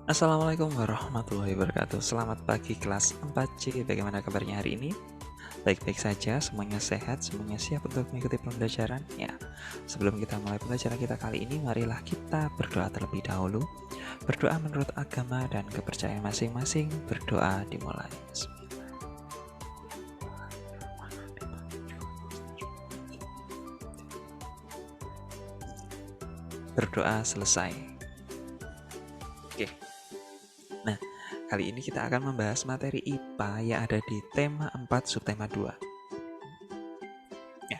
Assalamualaikum warahmatullahi wabarakatuh. Selamat pagi kelas 4C. Bagaimana kabarnya hari ini? Baik-baik saja, semuanya sehat, semuanya siap untuk mengikuti pembelajaran? Ya, sebelum kita mulai pembelajaran kita kali ini, marilah kita berdoa terlebih dahulu. Berdoa menurut agama dan kepercayaan masing-masing. Berdoa dimulai. Berdoa selesai. Oke. Nah, kali ini kita akan membahas materi IPA yang ada di tema 4 subtema 2. Ya.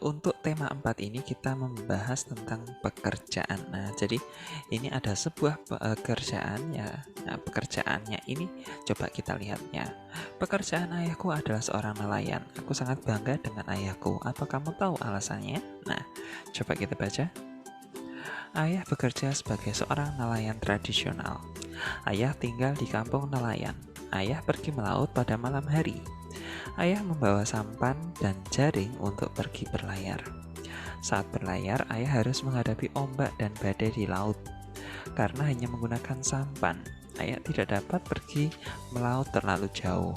Untuk tema 4 ini kita membahas tentang pekerjaan. Nah, jadi ini ada sebuah pekerjaan ya. Nah, pekerjaannya ini coba kita lihatnya. Pekerjaan ayahku adalah seorang nelayan. Aku sangat bangga dengan ayahku. Apa kamu tahu alasannya? Nah, coba kita baca. Ayah bekerja sebagai seorang nelayan tradisional. Ayah tinggal di kampung nelayan. Ayah pergi melaut pada malam hari. Ayah membawa sampan dan jaring untuk pergi berlayar. Saat berlayar, ayah harus menghadapi ombak dan badai di laut. Karena hanya menggunakan sampan, ayah tidak dapat pergi melaut terlalu jauh.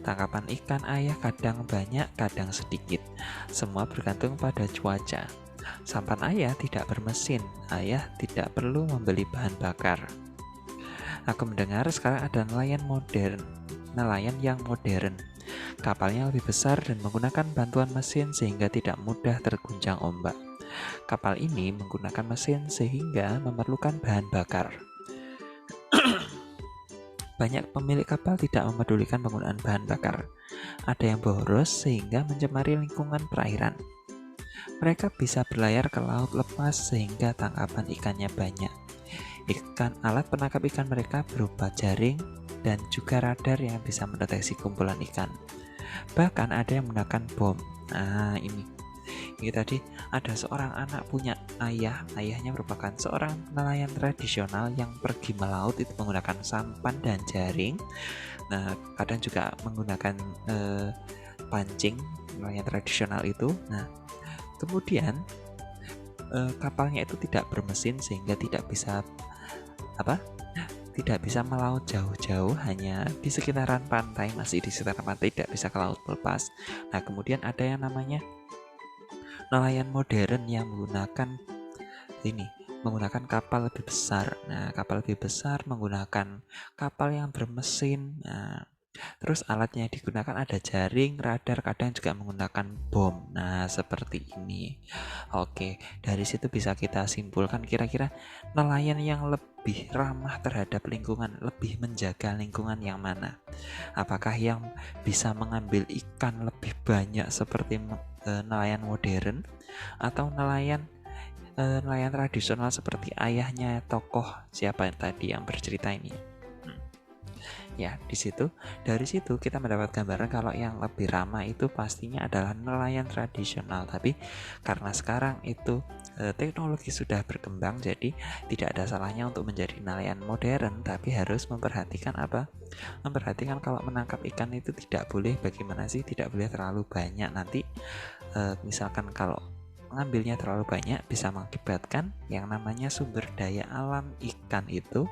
Tangkapan ikan ayah kadang banyak, kadang sedikit. Semua bergantung pada cuaca. Sampan ayah tidak bermesin, ayah tidak perlu membeli bahan bakar. Aku mendengar sekarang ada nelayan yang modern. Kapalnya lebih besar dan menggunakan bantuan mesin sehingga tidak mudah terguncang ombak. Kapal ini menggunakan mesin sehingga memerlukan bahan bakar. Banyak pemilik kapal tidak memedulikan penggunaan bahan bakar. Ada yang boros sehingga mencemari lingkungan perairan. Mereka bisa berlayar ke laut lepas sehingga tangkapan ikannya banyak. Alat penangkap ikan mereka berupa jaring dan juga radar yang bisa mendeteksi kumpulan ikan. Bahkan ada yang menggunakan bom. Nah, ini tadi ada seorang anak punya ayahnya merupakan seorang nelayan tradisional yang pergi melaut itu menggunakan sampan dan jaring. Nah, kadang juga menggunakan pancing nelayan tradisional itu. Nah, kemudian kapalnya itu tidak bermesin sehingga tidak bisa melaut jauh-jauh, hanya di sekitaran pantai, masih di sekitaran pantai, tidak bisa ke laut lepas. Nah, kemudian ada yang namanya nelayan modern yang menggunakan kapal lebih besar. Nah, kapal lebih besar menggunakan kapal yang bermesin. Nah, terus alatnya yang digunakan ada jaring, radar, kadang juga menggunakan bom. Nah, seperti ini. Oke, dari situ bisa kita simpulkan kira-kira nelayan yang lebih ramah terhadap lingkungan, lebih menjaga lingkungan yang mana? Apakah yang bisa mengambil ikan lebih banyak seperti nelayan modern, atau nelayan tradisional seperti ayahnya tokoh siapa yang tadi yang bercerita ini? Ya, dari situ kita mendapat gambaran kalau yang lebih ramah itu pastinya adalah nelayan tradisional. Tapi karena sekarang itu teknologi sudah berkembang, jadi tidak ada salahnya untuk menjadi nelayan modern, tapi harus memperhatikan apa? Memperhatikan kalau menangkap ikan itu tidak boleh, bagaimana sih? Tidak boleh terlalu banyak. Nanti misalkan kalau mengambilnya terlalu banyak bisa mengakibatkan yang namanya sumber daya alam ikan itu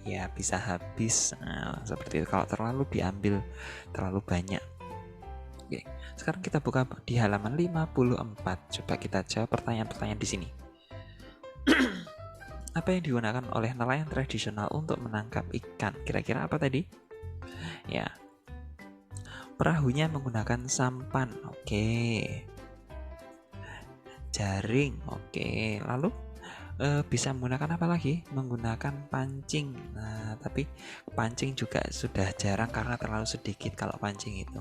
ya bisa habis. Nah, seperti itu kalau terlalu diambil terlalu banyak. Oke, sekarang kita buka di halaman 54. Coba kita jawab pertanyaan-pertanyaan di sini. Apa yang digunakan oleh nelayan tradisional untuk menangkap ikan? Kira-kira apa tadi? Ya, perahunya menggunakan sampan. Oke. Jaring. Oke. Lalu bisa menggunakan apa lagi? Menggunakan pancing. Nah, tapi pancing juga sudah jarang karena terlalu sedikit kalau pancing itu.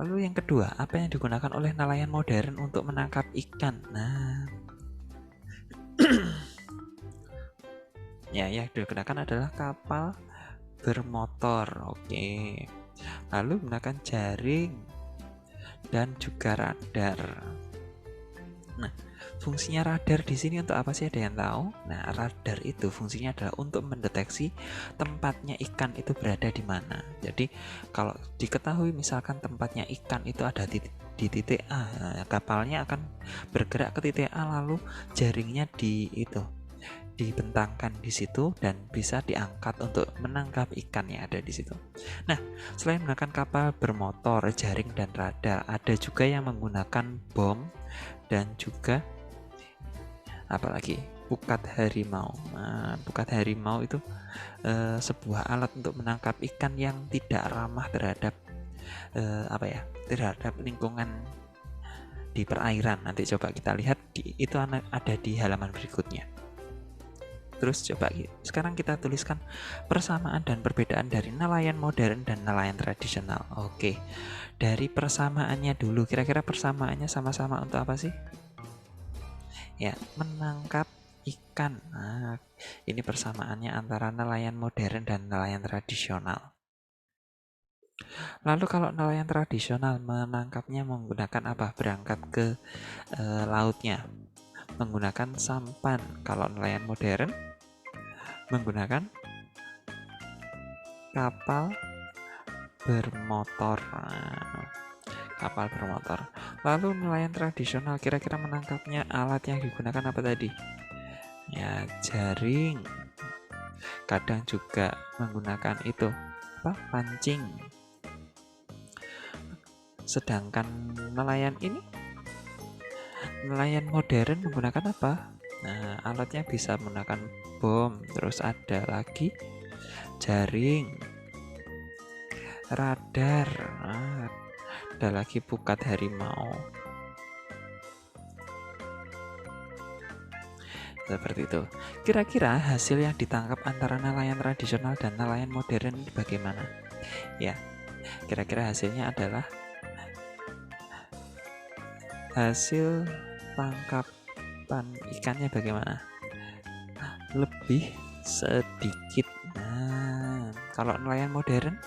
Lalu yang kedua, apa yang digunakan oleh nelayan modern untuk menangkap ikan? Nah, yang digunakan adalah kapal bermotor. Oke. Lalu menggunakan jaring dan juga radar. Nah, fungsinya radar di sini untuk apa sih? Ada yang tahu? Nah, radar itu fungsinya adalah untuk mendeteksi tempatnya ikan itu berada di mana. Jadi, kalau diketahui misalkan tempatnya ikan itu ada di titik A, nah, kapalnya akan bergerak ke titik A, lalu jaringnya dibentangkan di situ dan bisa diangkat untuk menangkap ikan yang ada di situ. Nah, selain menggunakan kapal bermotor, jaring dan radar, ada juga yang menggunakan bom dan juga apalagi pukat harimau. Nah, pukat harimau itu sebuah alat untuk menangkap ikan yang tidak ramah terhadap terhadap lingkungan di perairan. Nanti coba kita lihat itu ada di halaman berikutnya. Terus coba sekarang kita tuliskan persamaan dan perbedaan dari nelayan modern dan nelayan tradisional. Oke, dari persamaannya dulu, kira-kira persamaannya sama-sama untuk apa sih? Ya, menangkap ikan. Nah, ini persamaannya antara nelayan modern dan nelayan tradisional. Lalu kalau nelayan tradisional menangkapnya menggunakan apa? Berangkat ke lautnya menggunakan sampan. Kalau nelayan modern menggunakan kapal bermotor. Kapal bermotor. Lalu nelayan tradisional kira-kira menangkapnya alat yang digunakan apa tadi? Ya, jaring. Kadang juga menggunakan itu pancing. Sedangkan nelayan modern menggunakan apa? Nah, alatnya bisa menggunakan bom, terus ada lagi jaring, radar, ada lagi pukat harimau. Seperti itu. Kira-kira hasil yang ditangkap antara nelayan tradisional dan nelayan modern bagaimana? Ya, kira-kira hasilnya adalah hasil tangkapan ikannya bagaimana? Lebih sedikit. Nah, kalau nelayan modern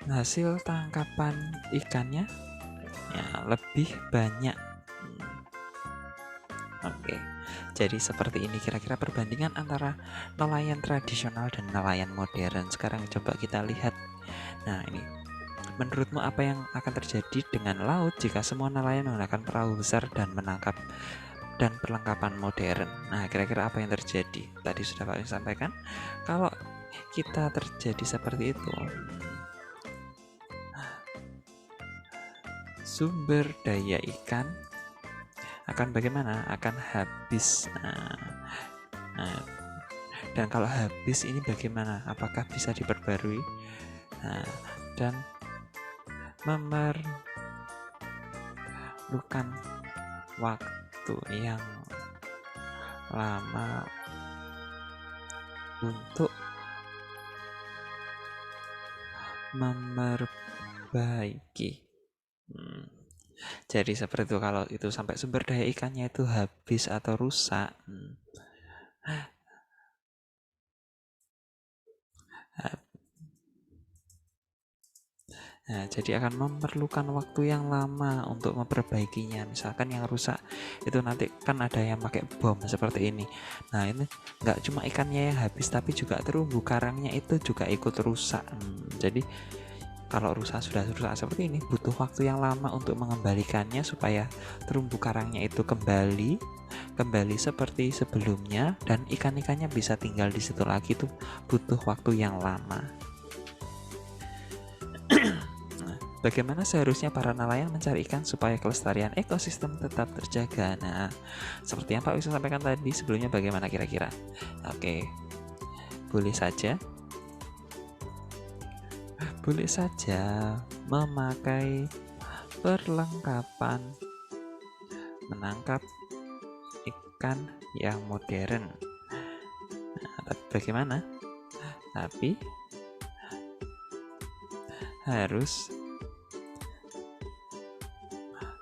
hasil tangkapan ikannya ya lebih banyak. Oke, jadi seperti ini kira-kira perbandingan antara nelayan tradisional dan nelayan modern. Sekarang coba kita lihat. Nah, ini menurutmu apa yang akan terjadi dengan laut jika semua nelayan menggunakan perahu besar dan menangkap dan perlengkapan modern? Nah, kira-kira apa yang terjadi? Tadi sudah Pak sampaikan, kalau kita terjadi seperti itu, sumber daya ikan akan bagaimana? Akan habis. Dan kalau habis ini bagaimana? Apakah bisa diperbarui? Dan memerlukan waktu yang lama untuk memperbaiki. Jadi seperti itu, kalau itu sampai sumber daya ikannya itu habis atau rusak, nah, jadi akan memerlukan waktu yang lama untuk memperbaikinya. Misalkan yang rusak itu nanti kan ada yang pakai bom seperti ini. Nah, ini nggak cuma ikannya yang habis, tapi juga terumbu karangnya itu juga ikut rusak. Jadi kalau sudah rusak seperti ini, butuh waktu yang lama untuk mengembalikannya supaya terumbu karangnya itu kembali seperti sebelumnya dan ikan-ikannya bisa tinggal di situ lagi, tuh butuh waktu yang lama. Bagaimana seharusnya para nelayan mencari ikan supaya kelestarian ekosistem tetap terjaga? Nah, seperti yang Pak Wisnu sampaikan tadi sebelumnya, bagaimana kira-kira? Oke, boleh saja memakai perlengkapan menangkap ikan yang modern. Nah, tapi bagaimana? Tapi harus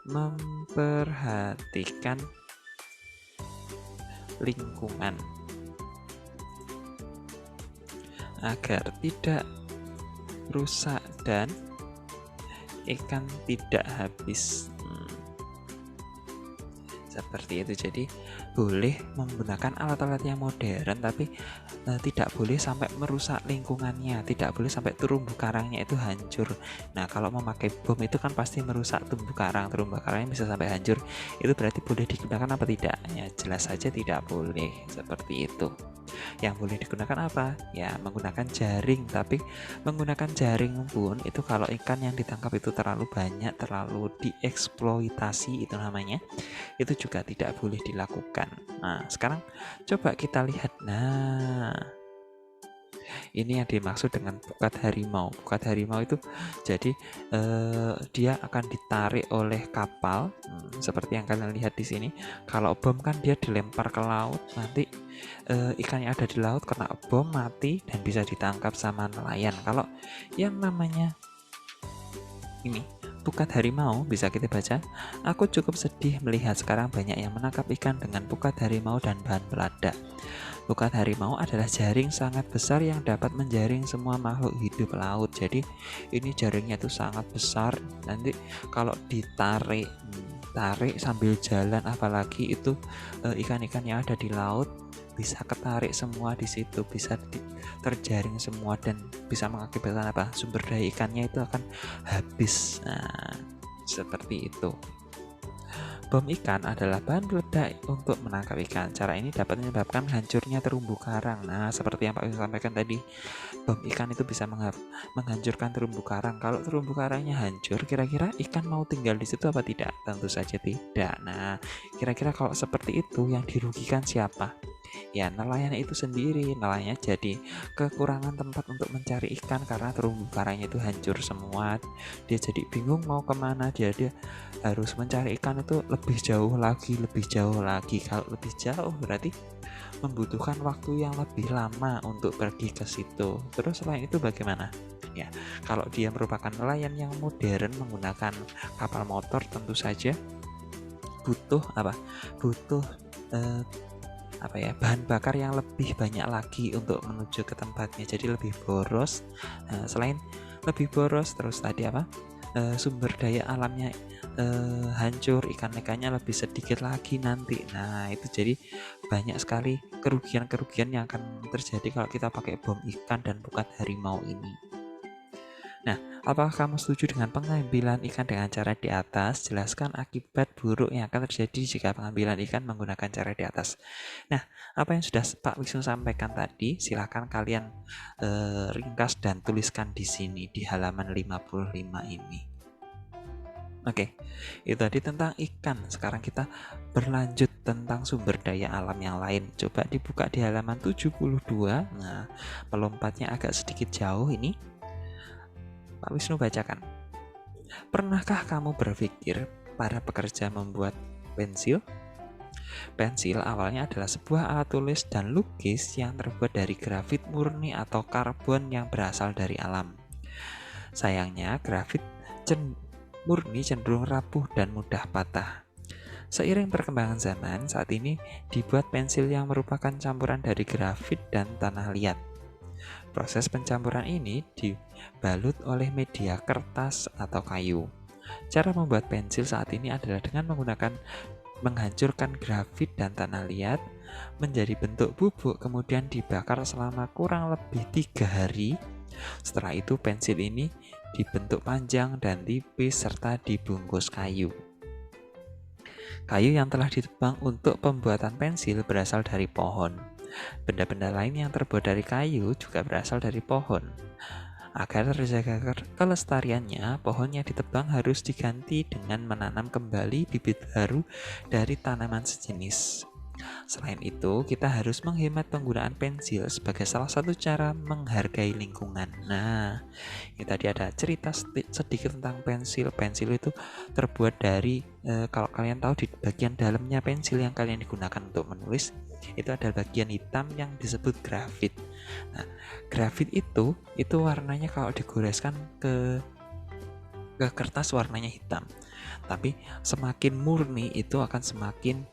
memperhatikan lingkungan agar tidak rusak dan ikan tidak habis. Seperti itu. Jadi boleh menggunakan alat-alat yang modern, tapi tidak boleh sampai merusak lingkungannya, tidak boleh sampai terumbu karangnya itu hancur. Nah, kalau memakai bom itu kan pasti merusak terumbu karangnya bisa sampai hancur. Itu berarti boleh digunakan apa tidak? Ya jelas saja tidak boleh. Seperti itu. Yang boleh digunakan apa? Ya menggunakan jaring, tapi menggunakan jaring pun itu kalau ikan yang ditangkap itu terlalu banyak, terlalu dieksploitasi itu namanya, itu juga tidak boleh dilakukan. Nah, sekarang coba kita lihat. Nah, ini yang dimaksud dengan pukat harimau. Pukat harimau itu jadi dia akan ditarik oleh kapal, seperti yang kalian lihat di sini. Kalau bom kan dia dilempar ke laut, nanti ikan yang ada di laut kena bom mati dan bisa ditangkap sama nelayan. Kalau yang namanya ini pukat harimau bisa kita baca, aku cukup sedih melihat sekarang banyak yang menangkap ikan dengan pukat harimau dan bahan peledak. Pukat harimau adalah jaring sangat besar yang dapat menjaring semua makhluk hidup laut. Jadi ini jaringnya itu sangat besar. Nanti kalau ditarik sambil jalan, apalagi itu ikan-ikan yang ada di laut bisa ketarik semua di situ, bisa terjaring semua dan bisa mengakibatkan apa? Sumber daya ikannya itu akan habis. Nah, seperti itu. Bom ikan adalah bahan peledak untuk menangkap ikan. Cara ini dapat menyebabkan hancurnya terumbu karang. Nah, seperti yang Pak Wisnu sampaikan tadi, bom ikan itu bisa menghancurkan terumbu karang. Kalau terumbu karangnya hancur, kira-kira ikan mau tinggal di situ apa tidak? Tentu saja tidak. Nah, kira-kira kalau seperti itu yang dirugikan siapa? Ya nelayan itu sendiri. Nelayan jadi kekurangan tempat untuk mencari ikan karena terumbu karangnya itu hancur semua. Dia jadi bingung mau kemana. Dia harus mencari ikan itu lebih jauh lagi. Kalau lebih jauh berarti membutuhkan waktu yang lebih lama untuk pergi ke situ. Terus selain itu bagaimana? Ya, kalau dia merupakan nelayan yang modern menggunakan kapal motor, tentu saja butuh bahan bakar yang lebih banyak lagi untuk menuju ke tempatnya, jadi lebih boros. Selain lebih boros, terus tadi sumber daya alamnya hancur, ikan-ikannya lebih sedikit lagi nanti. Nah, itu jadi banyak sekali kerugian-kerugian yang akan terjadi kalau kita pakai bom ikan dan pukat harimau ini. Nah, apakah kamu setuju dengan pengambilan ikan dengan cara di atas? Jelaskan akibat buruk yang akan terjadi jika pengambilan ikan menggunakan cara di atas. Nah, apa yang sudah Pak Wisnu sampaikan tadi, silakan kalian ringkas dan tuliskan di sini di halaman 55 ini. Oke, itu tadi tentang ikan. Sekarang kita berlanjut tentang sumber daya alam yang lain. Coba dibuka di halaman 72. Nah, melompatnya agak sedikit jauh ini. Pak Wisnu bacakan. Pernahkah kamu berpikir para pekerja membuat pensil? Pensil awalnya adalah sebuah alat tulis dan lukis yang terbuat dari grafit murni atau karbon yang berasal dari alam. Sayangnya, grafit murni cenderung rapuh dan mudah patah. Seiring perkembangan zaman, saat ini dibuat pensil yang merupakan campuran dari grafit dan tanah liat. Proses pencampuran ini dibalut oleh media kertas atau kayu. Cara membuat pensil saat ini adalah dengan menghancurkan grafit dan tanah liat menjadi bentuk bubuk, kemudian dibakar selama kurang lebih 3 hari. Setelah itu pensil ini dibentuk panjang dan tipis serta dibungkus kayu. Kayu yang telah ditebang untuk pembuatan pensil berasal dari pohon. Benda-benda lain yang terbuat dari kayu juga berasal dari pohon. Agar terjaga kelestariannya, pohon yang ditebang harus diganti dengan menanam kembali bibit baru dari tanaman sejenis. Selain itu, kita harus menghemat penggunaan pensil sebagai salah satu cara menghargai lingkungan. Nah, ini tadi ada cerita sedikit tentang pensil. Pensil itu terbuat dari, kalau kalian tahu di bagian dalamnya pensil yang kalian digunakan untuk menulis, itu ada bagian hitam yang disebut grafit. Nah, grafit itu warnanya kalau digoreskan ke kertas warnanya hitam. Tapi semakin murni itu akan semakin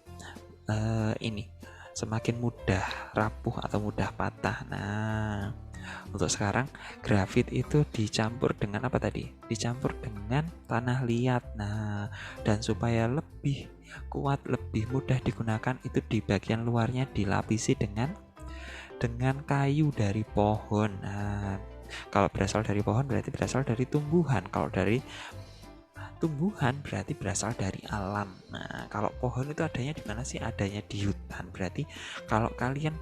semakin mudah rapuh atau mudah patah. Nah, Untuk sekarang grafit itu dicampur dengan apa tadi? Dicampur dengan tanah liat. Nah, dan supaya lebih kuat, lebih mudah digunakan, itu di bagian luarnya dilapisi dengan kayu dari pohon. Nah, kalau berasal dari pohon berarti berasal dari tumbuhan. Kalau dari tumbuhan berarti berasal dari alam. Nah, kalau pohon itu adanya di mana sih? Adanya di hutan. Berarti kalau kalian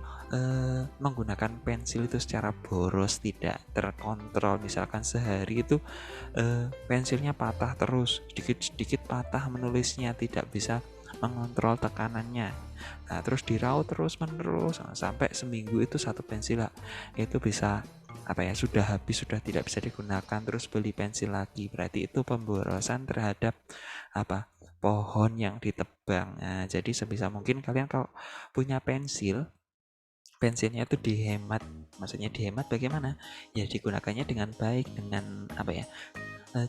menggunakan pensil itu secara boros, tidak terkontrol, misalkan sehari itu pensilnya patah terus, sedikit-sedikit patah menulisnya, tidak bisa mengontrol tekanannya. Nah, terus diraut terus menerus sampai seminggu itu satu pensil itu bisa sudah habis, sudah tidak bisa digunakan, terus beli pensil lagi. Berarti itu pemborosan terhadap pohon yang ditebang. Nah, jadi sebisa mungkin kalian kalau punya pensilnya itu dihemat. Maksudnya dihemat bagaimana? Ya digunakannya dengan baik, dengan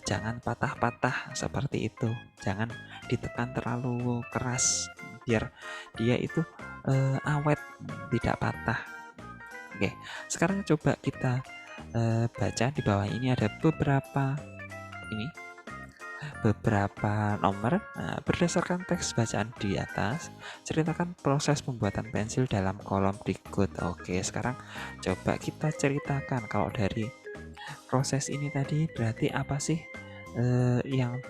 jangan patah-patah seperti itu, jangan ditekan terlalu keras biar dia itu awet, tidak patah. Oke, sekarang coba kita baca di bawah ini ada beberapa nomor. Nah, berdasarkan teks bacaan di atas, ceritakan proses pembuatan pensil dalam kolom berikut. Oke, sekarang coba kita ceritakan kalau dari proses ini tadi berarti apa sih yang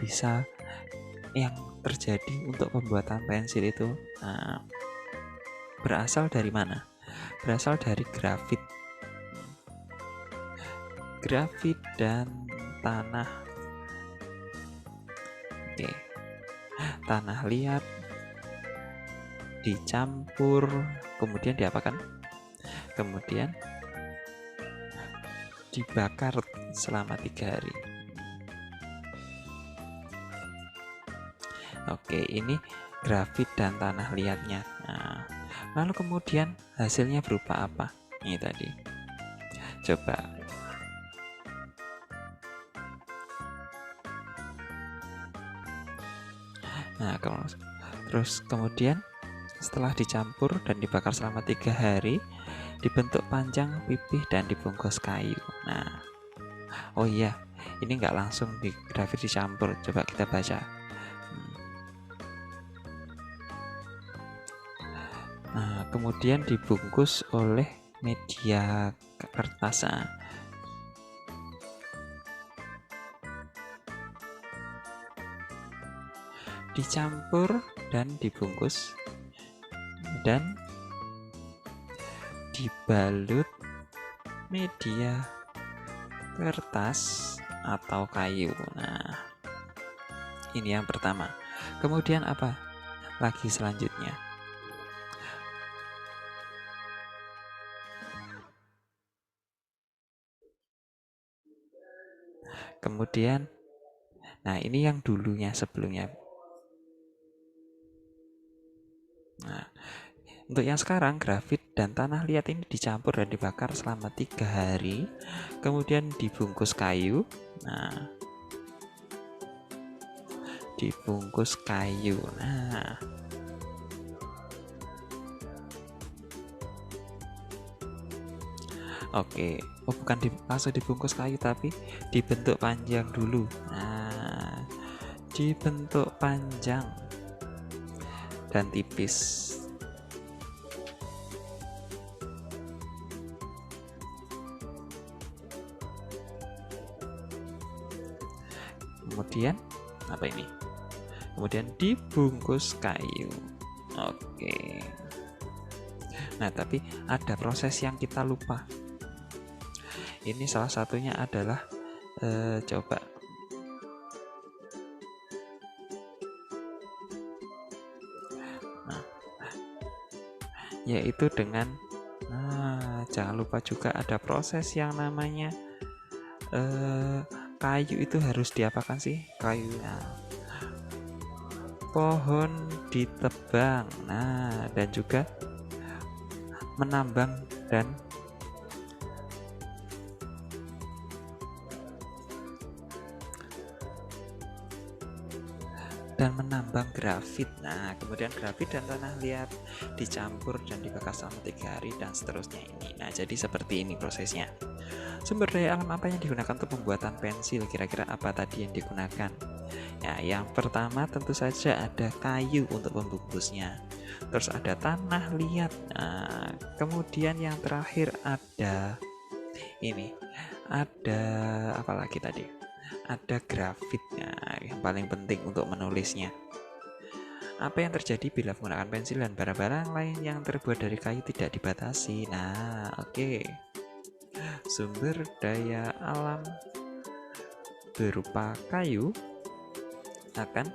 terjadi untuk pembuatan pensil itu. Nah, berasal dari mana? Berasal dari grafit dan tanah. Oke. Tanah liat dicampur, kemudian diapakan? Kemudian dibakar selama 3 hari. Oke, ini grafit dan tanah liatnya. Nah, lalu kemudian hasilnya berupa apa? Ini tadi. Coba. Nah, terus kemudian setelah dicampur dan dibakar selama 3 hari, dibentuk panjang, pipih, dan dibungkus kayu. Nah, oh iya, ini nggak langsung di grafit dicampur. Coba kita baca. Nah, kemudian dibungkus oleh media kertas. Dicampur dan dibungkus dan dibalut media kertas atau kayu. Nah, ini yang pertama. Kemudian apa lagi selanjutnya? Kemudian, nah ini yang dulunya sebelumnya. Nah, untuk yang sekarang grafit dan tanah liat ini dicampur dan dibakar selama 3 hari, kemudian dibungkus kayu. Nah, dibungkus kayu. Nah, oke. Oh, bukan langsung dibungkus kayu tapi dibentuk panjang dulu. Nah, dibentuk panjang dan tipis. Kemudian apa ini? Kemudian dibungkus kayu. Oke. Nah, tapi ada proses yang kita lupa. Ini salah satunya adalah coba yaitu dengan jangan lupa juga ada proses yang namanya kayu itu harus diapakan sih? Kayunya pohon ditebang. Nah, dan juga menambang dan menambang grafit. Nah, kemudian grafit dan tanah liat dicampur dan dibakar selama 3 hari dan seterusnya ini. Nah, jadi seperti ini prosesnya. Sumber daya alam apa yang digunakan untuk pembuatan pensil? Kira-kira apa tadi yang digunakan? Ya, yang pertama tentu saja ada kayu untuk pembungkusnya. Terus ada tanah liat. Nah, kemudian yang terakhir ada ini. Ada apa lagi tadi? Ada grafit. Nah, yang paling penting untuk menulisnya. Apa yang terjadi bila menggunakan pensil dan barang-barang lain yang terbuat dari kayu tidak dibatasi? Nah, oke. Sumber daya alam berupa kayu akan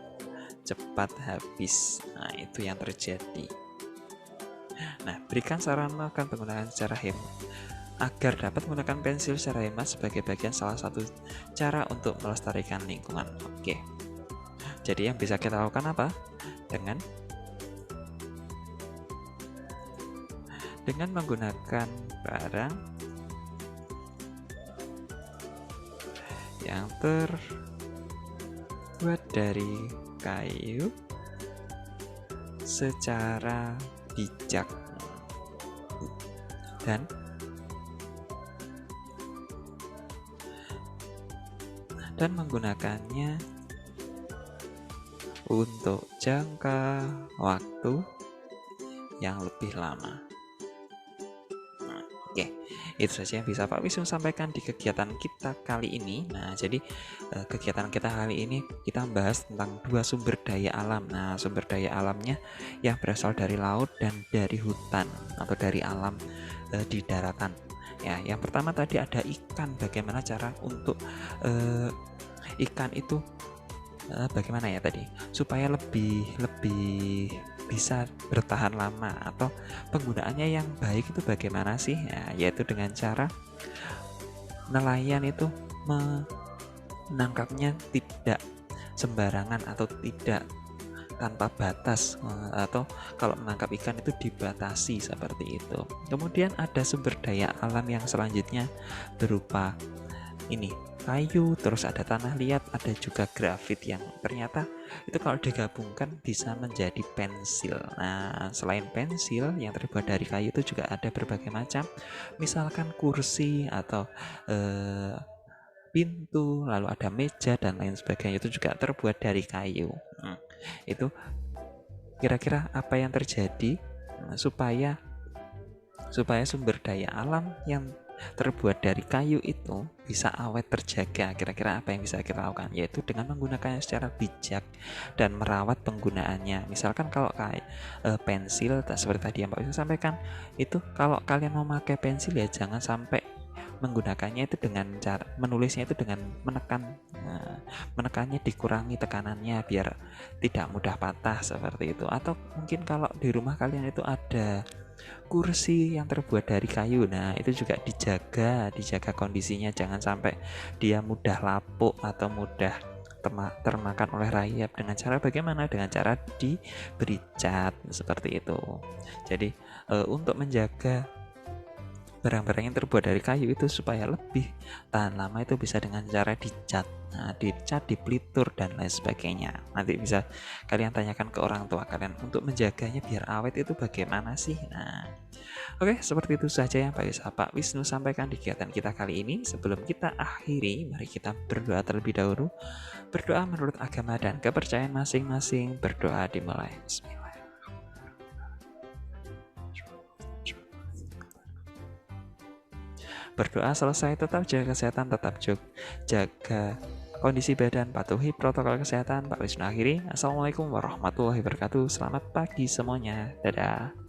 cepat habis. Nah, itu yang terjadi. Nah, berikan saran melakukan penggunaan secara hemat agar dapat menggunakan pensil secara hemat sebagai bagian salah satu cara untuk melestarikan lingkungan. Oke. Jadi yang bisa kita lakukan apa? Dengan menggunakan barang yang terbuat dari kayu secara bijak dan menggunakannya untuk jangka waktu yang lebih lama. Oke, itu saja yang bisa Pak Wisnu sampaikan di kegiatan kita kali ini. Nah, jadi kegiatan kita kali ini kita membahas tentang dua sumber daya alam. Nah, sumber daya alamnya yang berasal dari laut dan dari hutan atau dari alam di daratan. Ya, yang pertama tadi ada ikan. Bagaimana cara untuk ikan itu bagaimana ya tadi supaya lebih bisa bertahan lama, atau penggunaannya yang baik itu bagaimana sih? Nah, yaitu dengan cara nelayan itu menangkapnya tidak sembarangan atau tidak tanpa batas, atau kalau menangkap ikan itu dibatasi seperti itu. Kemudian ada sumber daya alam yang selanjutnya berupa ini kayu, terus ada tanah liat, ada juga grafit yang ternyata itu kalau digabungkan bisa menjadi pensil. Nah, selain pensil yang terbuat dari kayu itu juga ada berbagai macam, misalkan kursi atau pintu, lalu ada meja dan lain sebagainya, itu juga terbuat dari kayu. Itu kira-kira apa yang terjadi supaya sumber daya alam yang terbuat dari kayu itu bisa awet terjaga? Kira-kira apa yang bisa kita lakukan? Yaitu dengan menggunakannya secara bijak dan merawat penggunaannya. Misalkan kalau kayak pensil, seperti tadi yang Pak Wisnu sampaikan, itu kalau kalian mau pakai pensil ya jangan sampai menggunakannya itu dengan cara menulisnya itu dengan menekannya dikurangi tekanannya biar tidak mudah patah seperti itu. Atau mungkin kalau di rumah kalian itu ada kursi yang terbuat dari kayu, nah itu juga dijaga kondisinya, jangan sampai dia mudah lapuk atau mudah termakan oleh rayap. Dengan cara bagaimana? Dengan cara diberi cat seperti itu. Jadi untuk menjaga barang-barang yang terbuat dari kayu itu supaya lebih tahan lama itu bisa dengan cara dicat. Nah, dicat, dipelitur dan lain sebagainya. Nanti bisa kalian tanyakan ke orang tua kalian untuk menjaganya biar awet itu bagaimana sih. Nah, oke, seperti itu saja yang Pak Wisnu sampaikan di kegiatan kita kali ini. Sebelum kita akhiri, mari kita berdoa terlebih dahulu. Berdoa menurut agama dan kepercayaan masing-masing. Berdoa dimulai. Bismillah. Berdoa selesai, tetap jaga kesehatan, tetap jaga kondisi badan, patuhi protokol kesehatan. Pak Wisnu akhiri. Assalamualaikum warahmatullahi wabarakatuh. Selamat pagi semuanya. Dadah.